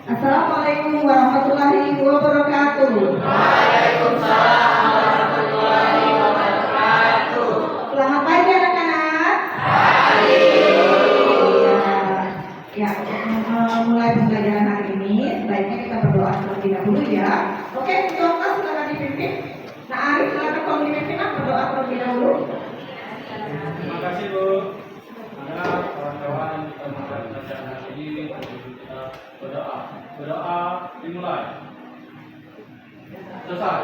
Assalamualaikum warahmatullahi wabarakatuh. Waalaikumsalam warahmatullahi wabarakatuh. Selamat pagi anak-anak. Pagi. Ya, mulai pembelajaran hari ini sebaiknya kita berdoa terlebih dahulu ya. Oke, doa silakan dipimpin. Nah, Arif silakan kalau dipimpin berdoa terlebih dahulu. Terima kasih Bu. Anak kawan-kawan kita mulai pelajaran hari ini kita berdoa dimulai. Selesai.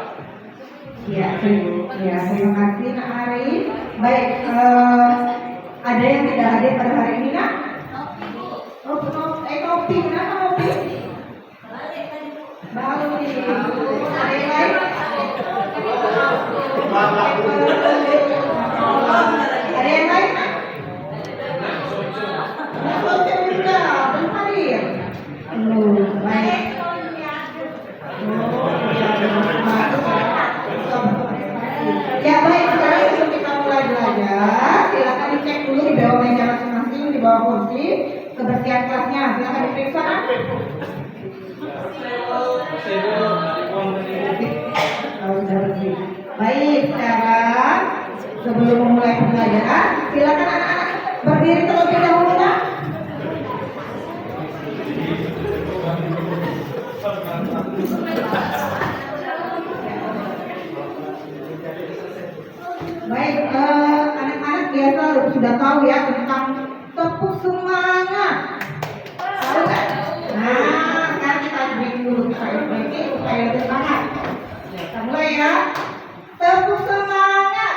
Ya, terima kasih Nak Arif. Baik, ada yang tidak hadir pada hari ini Nak? Kopi, kenapa kopi? Baru nih. Ada yang lain? Ada yang lain Nak? Kopi juga, belum hadir. Baik. Ya baik, sekarang sebelum kita mulai belajar, silakan dicek dulu di bawah meja masing-masing, di bawah kursi, kebersihan kelasnya. Silakan diperiksa. Sudah bersih. Baik, sekarang sebelum memulai pembelajaran, silakan anak-anak berdiri terlebih dahulu. Baik, anak-anak biasa sudah tahu ya tentang tepuk semangat. Tahu kan? Nah, sekarang kita break dulu supaya lebih semangat. Kita mulai ya. Tepuk semangat.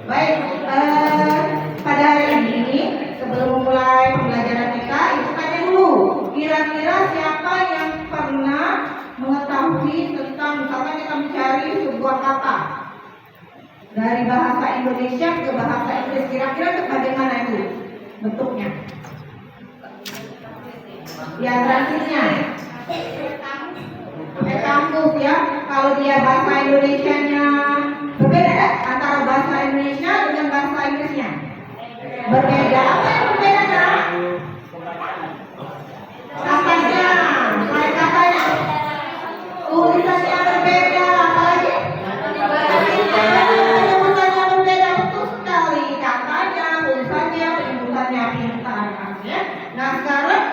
Baik, pada hari ini sebelum memulai pembelajaran kita, ibu tanya dulu, kira-kira siapa yang pernah mengetahui tentang misalkan kita mencari sebuah kata dari bahasa Indonesia ke bahasa Inggris, kira-kira bagaimana itu bentuknya? Ya, transisinya pakai kamus ya. Kalau dia bahasa Indonesianya berbeda ya? Antara bahasa Indonesia dengan bahasa Inggrisnya berbeda. Apa yang berbeda kan? Katanya, katanya tulisannya berbeda. Apalagi penyebutannya berbeda. Betul sekali. Katanya, tulisannya, penyebutannya pintar ya. Nah sekarang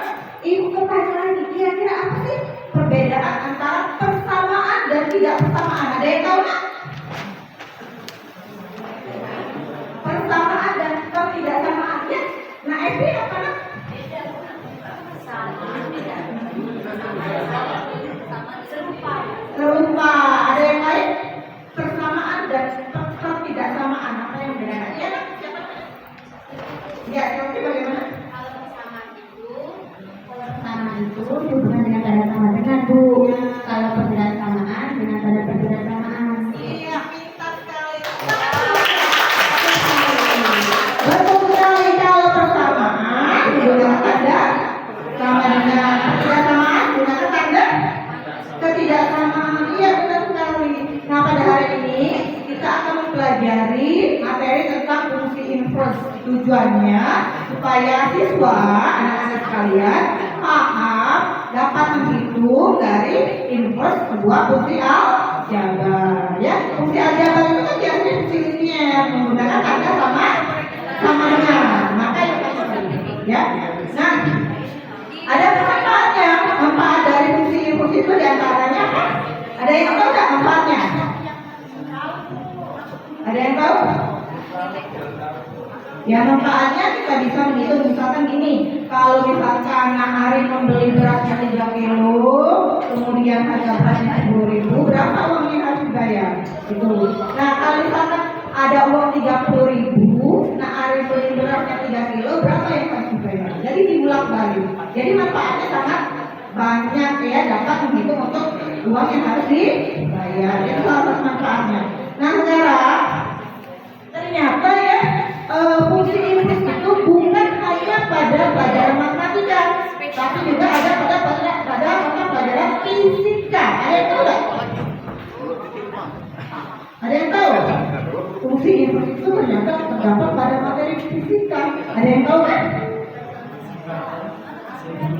ibu bertanya lagi, kira-kira apa sih perbedaan antara persamaan dan tidak persamaan? Ada yang tahu nggak? Persamaan dan ketidaksamaan ya. Nah, Evi apa nak? Serupa. Ada yang lain? Persamaan dan ketidaksamaan. Apa yang berbeda? Ya, nak? Siapa? Ya, Evi bagaimana? Persamaan itu hubungan dengan tanda sama dengan Bu. Kalau perbedaan samaan dengan tanda perbedaan samaan. Iya, pintar sekali. Betul sekali. Kalau persamaan menggunakan tanda sama dengan ketidaksamaan menggunakan tanda ketidaksamaan. Iya, betul sekali. Nah, pada hari ini kita akan mempelajari materi tentang fungsi inverse. Tujuannya supaya siswa anak-anak sekalian paham dapat menghitung dari inverse sebuah fungsi aljabar ya. Fungsi aljabar itu kan biasanya fungsi linier menggunakan tanda sama dengan. Maka itu ya. Nah, ada manfaatnya. Manfaat dari fungsi inverse itu diantaranya apa? Ada yang tahu nggak manfaatnya? Ada yang tahu? Ya, manfaatnya kita bisa menghitung misalkan gini. Kalau misalkan Arif membeli berasnya 3 kilo, kemudian harga berasnya 10.000, berapa uang yang harus dibayar? Itu. Nah, kalau misalkan ada uang 30.000, nah Arif beli berasnya 3 kilo, berapa yang harus dibayar? Jadi diulang balik. Jadi manfaatnya sangat banyak ya, dapat menghitung untuk uang yang harus dibayar. Itu salah satu manfaatnya. Nah, sekarang ternyata ya fungsi inverse itu bukan hanya pada pelajaran matematika, fisika. Ada yang tahu kan?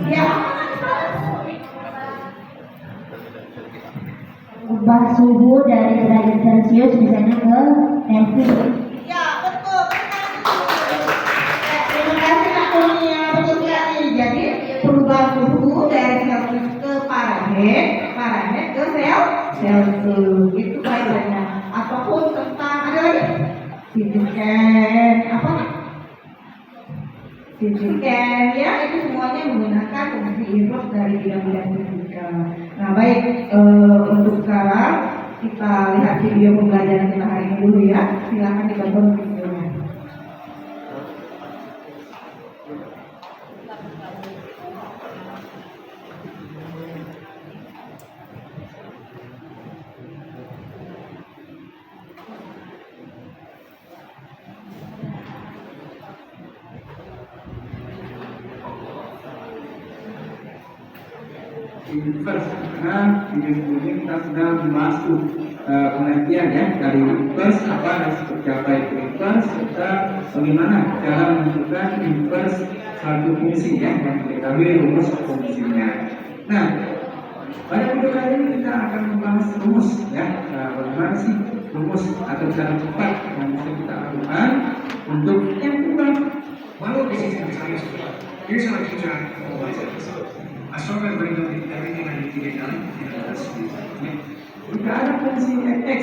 Ya. Ubah suhu dari derajat Celcius misalnya ke Kelvin. Ya, betul. Ya, terima kasih Kak Kurnia, betul sekali. Jadi perubahan suhu dari Celcius ke Fahrenheit, Fahrenheit ke Celsius. Itu kaitannya. Ataupun tentang ada lagi? Fisika apa? Fisika ya, itu semuanya menggunakan fungsi inverse dari bidang-bidang fisika. Nah baik, untuk sekarang kita lihat video pembelajaran kita hari ini dulu ya. Silakan ditonton videonya. Inverse, karena video sebelumnya kita sudah masuk pengertian ya dari inverse apa dan seperti apa itu inverse serta bagaimana cara menentukan inverse suatu fungsi ya yang diketahui rumus fungsinya. Nah, pada video kali ini kita akan membahas rumus ya, bagaimana sih rumus atau cara cepat yang bisa kita lakukan untuk yang kedua. While we're busy time is good, here's how I teach out all my tips. I start by writing down everything I need to get done in the last week. Jika ada fungsi fx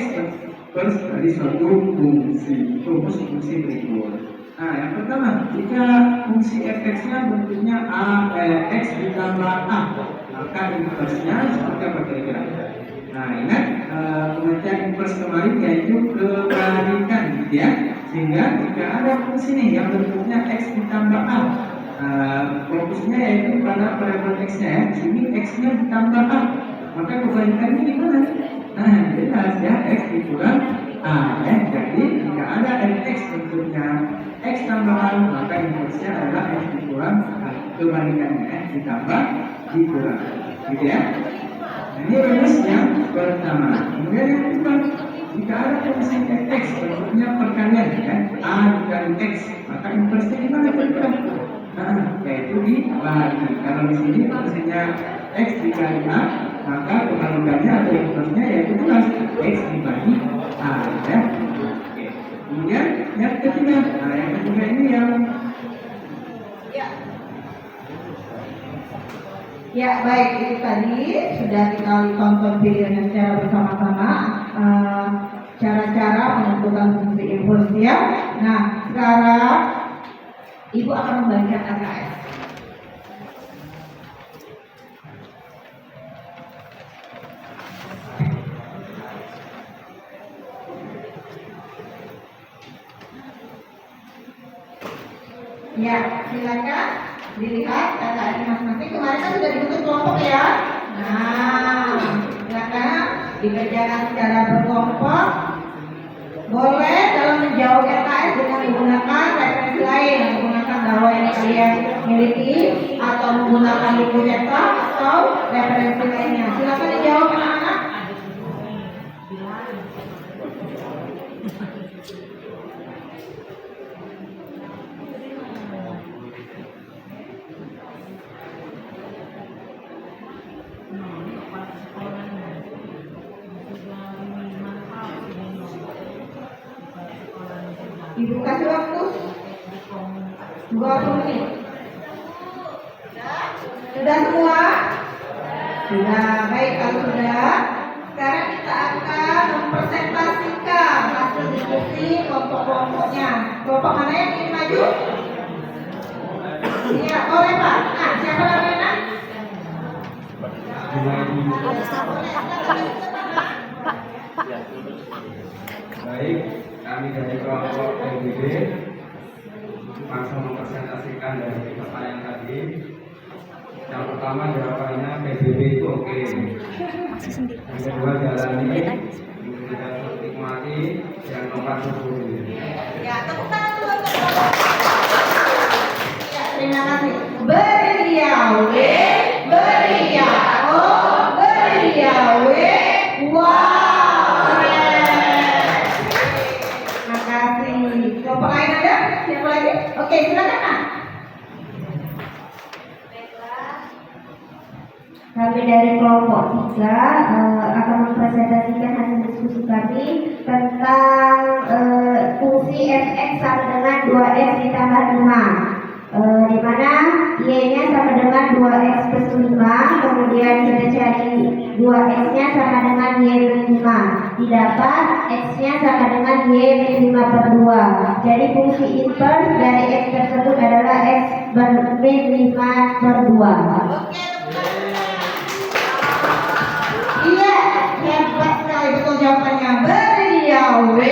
terus dari suatu fungsi rumus fungsi berikut. Nah, yang pertama, jika fungsi fx-nya bentuknya x ditambah a, maka inverse-nya seperti apa kira-kira? Nah, ingat pengertian inverse kemarin yaitu kebalikan, gitu ya. Sehingga jika ada fungsi nih yang bentuknya x ditambah a, fokusnya yaitu pada variabel x-nya ya. Sini x-nya ditambah a, maka kebalikannya gimana? Nah, jelas ya, x dikurang a ya. Jadi jika ada fx bentuknya x tambahan, maka inverse-nya adalah x dikurang a. Kebalikannya ya, ditambah dikurang, gitu ya. Nah, ini rumus yang pertama. Kemudian yang kedua, jika ada fungsi fx bentuknya perkalian ya, a dikali x, maka inverse-nya gimana kira-kira? Nah, yaitu dibagi. Kalau di sini fungsinya x dikali a, maka kebalikannya atau inverse-nya yaitu jelas x dibagi a ya. Oke. Kemudian yang ketiga, nah yang ketiga ini yang Ya baik, itu tadi sudah kita tonton videonya secara bersama-sama, cara-cara menentukan fungsi inverse ya. Nah sekarang Ibu akan membagikan LKS. Ya, silakan dilihat LKS masing-masing. Kemarin kan sudah dibentuk kelompok ya. Nah, silakan dikerjakan secara berkelompok. Boleh dalam menjawab LKS dengan menggunakan referensi lain, menggunakan bahwa yang kalian miliki, atau menggunakan buku cetak atau referensi lainnya. Silakan dijawab anak-anak. Ibu kasih waktu 20 menit. Sudah semua? Sudah. Baik, kalau sudah, sekarang kita akan mempresentasikan hasil diskusi kelompok-kelompoknya. Kelompok mana yang ingin maju? Iya, boleh Pak. Nah, siapa namanya? baik, kami dari kelompok PBB langsung mempresentasikan dari pertanyaan tadi. Yang pertama jawabannya PBB itu oke. Yang kedua jalani, yang ketiga nikmati, yang keempat syukuri. Ya, tepuk tangan dulu untuk kelompok. Ya, terima kasih. Beriau, beriau, beriau, wow. Terima kasih. Kelompok lain ada? Siapa lagi? Oke, silakan Kak. Kami dari kelompok 3 akan mempresentasikan hasil diskusi kami tentang fungsi fx sama dengan 2x ditambah 5, di mana y-nya sama dengan 2x plus 5, kemudian kita cari 2x-nya sama dengan y plus 5, didapat x-nya sama dengan y plus 5 per 2. Jadi fungsi inverse dari x tersebut adalah x min 5 per 2. Iya, hebat sekali betul jawabannya. Beri ya W,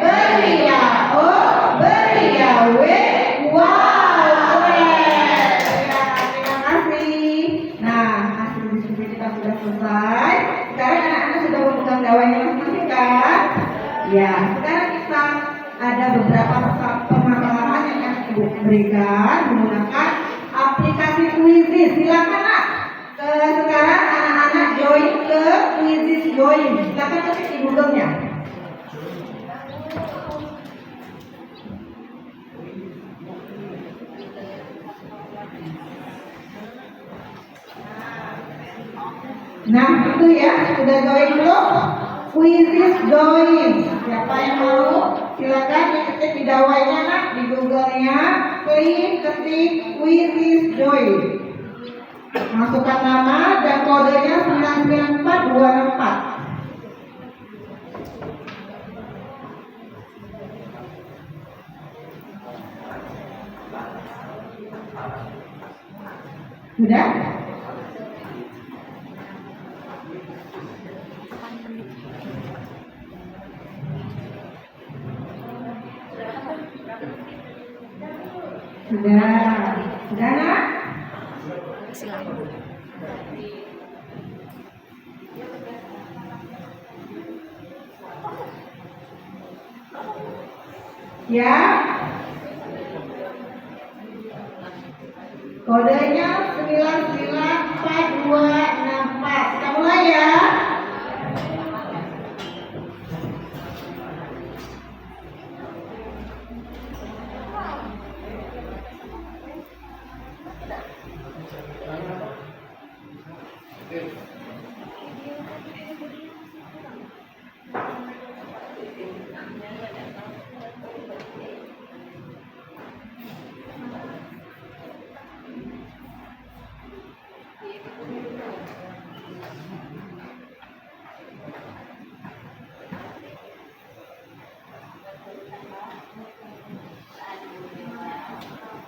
beri ya O, beri ya W. Wow, keren. Ya, terima kasih. Nah, hasil diskusi kita sudah selesai. Sekarang anak-anak sudah memegang dawanya masing-masing kan? Ya, sekarang kita ada beberapa pemahaman yang akan Ibu berikan menggunakan aplikasi Quizizz. Silakan Nak. Sekarang anak-anak join ke Quizizz join. Silakan ketik di Google-nya. Nah, itu ya, sudah join belum? Quizizz join. Siapa yang mau? Silakan diketik di dawainya Nak, di Google-nya. Klik ketik Quizizz join. Masukkan nama dan kodenya 994264. Sudah? Sudah. Sudah Nak? Ya. Kodenya 994264. Kita mulai ya.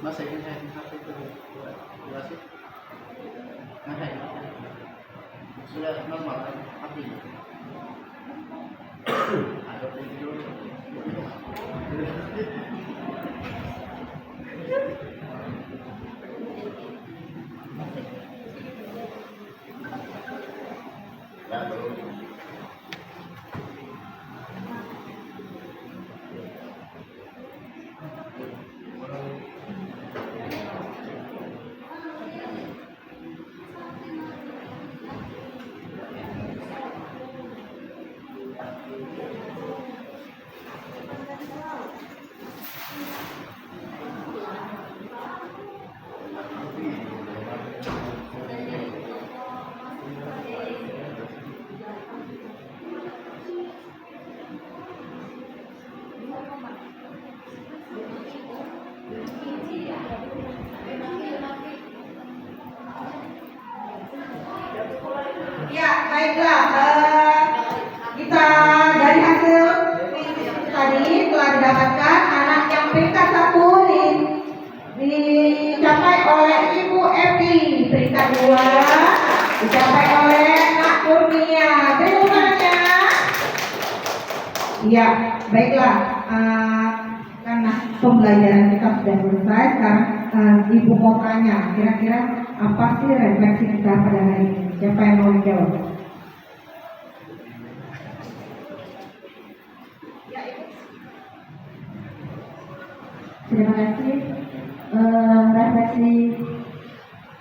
Mas saya ingin HP itu berapa sih? Nah, sudah normal HP. Ada video. Ya, baiklah. Kita dari hasil tadi telah didapatkan anak yang peringkat 1 dicapai oleh Ibu Epi, peringkat 2 dicapai oleh Nak Kurnia. Terima kasih. Ya, baiklah. Karena pembelajaran kita sudah selesai, sekarang Ibu mau tanya, kira-kira apa sih refleksi kita pada hari ini? Siapa yang mau menjawab? Terima kasih. Refleksi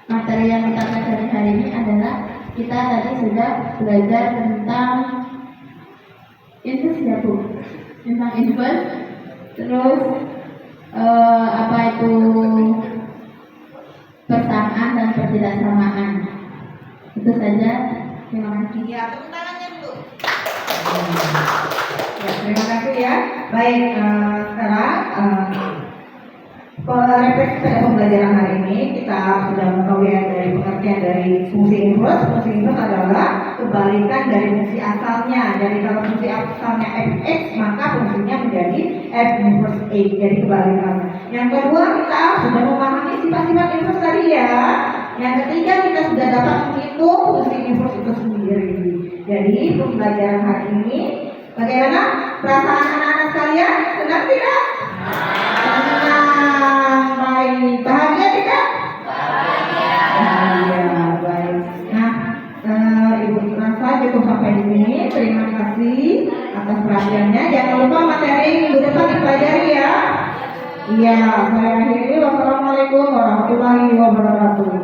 materi yang kita pelajari hari ini adalah kita tadi sudah belajar tentang inverse ya Bu, tentang inverse, terus apa itu Itu saja. Terima kasih. Ya, tepuk tangannya dulu. Ya, terima kasih ya. Baik, sekarang refleksi pada pembelajaran hari ini kita sudah mengetahui dari pengertian dari fungsi inverse. Fungsi inverse adalah kebalikan dari fungsi asalnya. Jadi kalau fungsi asalnya fx, maka fungsinya menjadi f inverse a. Jadi kebalikannya. Yang kedua, kita sudah memahami sifat-sifat inverse tadi ya. Yang ketiga, kita sudah dapat menghitung fungsi inverse itu sendiri. Jadi pembelajaran hari ini, bagaimana perasaan anak-anak sekalian? Senang tidak? Senang, baik. Bahagia tidak? Bahagia, baik. Nah, Ibu rasa cukup sampai di sini. Terima kasih atas perhatiannya. Jangan lupa materi minggu depan dipelajari ya. Iya, saya akhiri. Wassalamualaikum warahmatullahi wabarakatuh.